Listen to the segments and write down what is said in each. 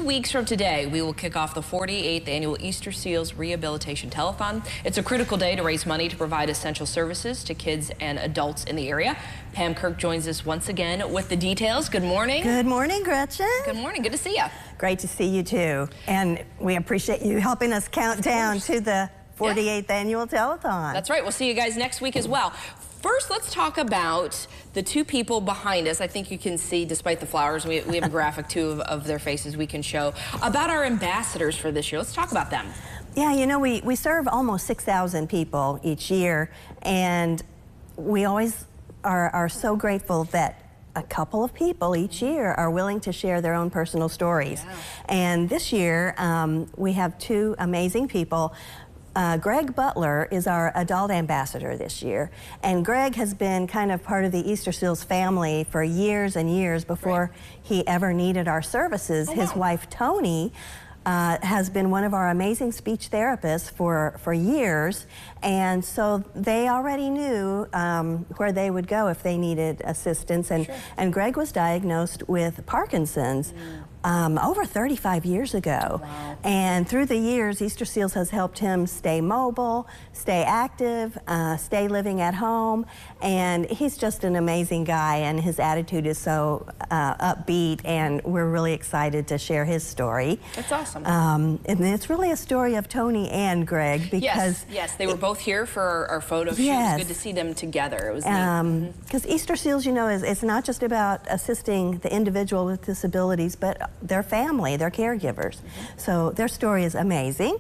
weeks from today, we will kick off the 48th annual Easterseals Rehabilitation Telethon. It's a critical day to raise money to provide essential services to kids and adults in the area. Pam Kirk joins us once again with the details. Good morning. Good morning, Gretchen. Good morning. Good to see you. Great to see you too. And we appreciate you helping us count down to the 48th annual telethon. That's right. We'll see you guys next week as well. First, let's talk about the two people behind us. I think you can see, despite the flowers, we have a graphic too of their faces we can show, about our ambassadors for this year. Let's talk about them. Yeah, you know, we serve almost 6,000 people each year, and we always are so grateful that a couple of people each year are willing to share their own personal stories. Yeah. And this year, we have two amazing people. Greg Butler is our adult ambassador this year, and Greg has been kind of part of the Easterseals family for years and years before he ever needed our services. His wife Tony has been one of our amazing speech therapists for years, and so they already knew where they would go if they needed assistance. And Greg was diagnosed with Parkinson's over 35 years ago. Wow. And through the years, Easterseals has helped him stay mobile, stay active, stay living at home, and he's just an amazing guy, and his attitude is so upbeat, and we're really excited to share his story. That's awesome. And it's really a story of Tony and Greg, because yes, they were both here for our photo shoot. It was good to see them together. It was neat. Because Easterseals, you know, it's not just about assisting the individual with disabilities, but their family, their caregivers. So their story is amazing.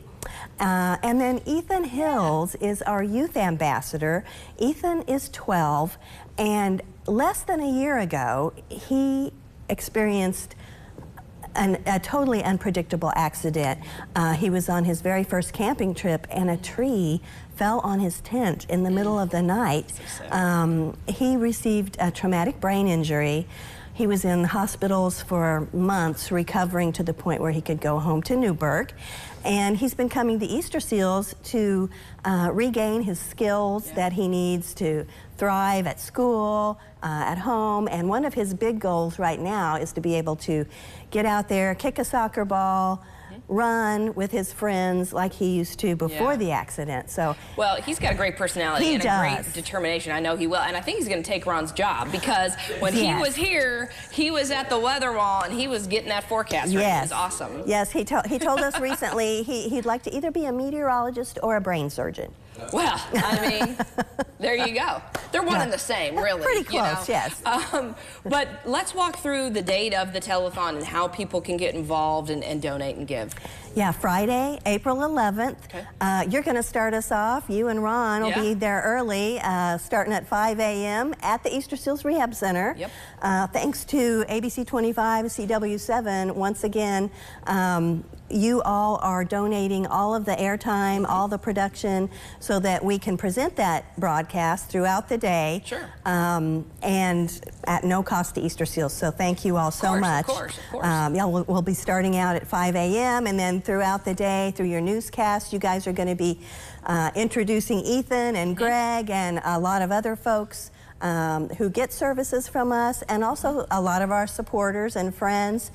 And then Ethan Hills is our youth ambassador. Ethan is 12, and less than a year ago, he experienced a totally unpredictable accident. He was on his very first camping trip, and a tree fell on his tent in the middle of the night. He received a traumatic brain injury. He was in hospitals for months, recovering to the point where he could go home to Newburgh. And he's been coming to Easterseals to regain his skills that he needs to thrive at school, at home. And one of his big goals right now is to be able to get out there, kick a soccer ball, run with his friends like he used to before the accident. So, well, he's got a great personality and a great determination. I know he will, and I think he's going to take Ron's job, because when he was here, he was at the weather wall and he was getting that forecast right. It was awesome. Yes, he told us recently he'd like to either be a meteorologist or a brain surgeon. Well, I mean, there you go. They're one and the same, really. Pretty close, yes. But let's walk through the date of the telethon and how people can get involved and donate and give. Yeah, Friday, April 11th. Okay. You're going to start us off. You and Ron will be there early, starting at 5 a.m. at the Easterseals Rehab Center. Yep. Thanks to ABC 25, CW7, once again, you all are donating all of the airtime, all the production, so that we can present that broadcast throughout the day. Sure. And at no cost to Easterseals. So thank you all so much. Of course. Yeah, we'll be starting out at 5 a.m. and then throughout the day, through your newscast, you guys are going to be introducing Ethan and Greg and a lot of other folks who get services from us, and also a lot of our supporters and friends.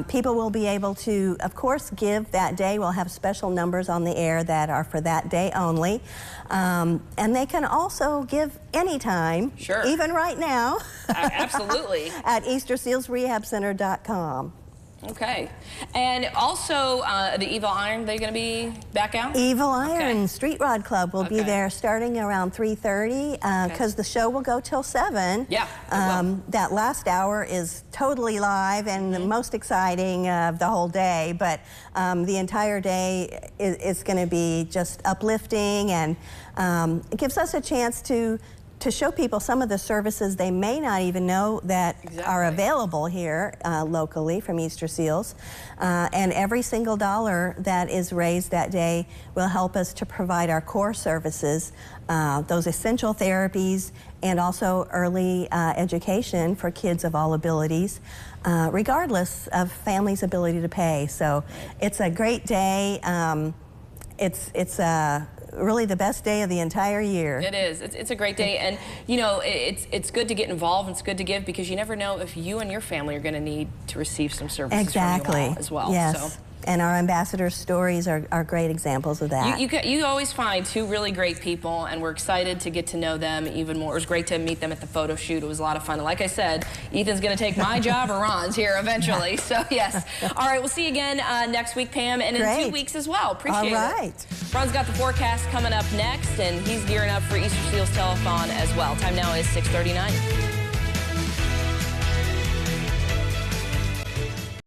People will be able to, of course, give that day. We'll have special numbers on the air that are for that day only. And they can also give anytime, even right now, absolutely, at EastersealsRehabCenter.com. Okay. And also, the Evil Iron, they're going to be back out? Evil Iron Street Rod Club will be there starting around 3:30, because the show will go till 7. Yeah. That last hour is totally live and the most exciting of the whole day, but the entire day is going to be just uplifting, and it gives us a chance to show people some of the services they may not even know that are available here locally from Easterseals. And every single dollar that is raised that day will help us to provide our core services, those essential therapies, and also early education for kids of all abilities, regardless of families' ability to pay. So it's a great day. It's really the best day of the entire year. It is. It's a great day, and you know, it's good to get involved. It's good to give because you never know if you and your family are going to need to receive some services Exactly. from you all as well. Yes. So. And our ambassador stories are great examples of that. You always find two really great people, and we're excited to get to know them even more. It was great to meet them at the photo shoot. It was a lot of fun. And like I said, Ethan's going to take my job or Ron's here eventually. So, yes. All right, we'll see you again next week, Pam, and in 2 weeks as well. Appreciate it. All right. Ron's got the forecast coming up next, and he's gearing up for Easterseals Telethon as well. Time now is 6:39.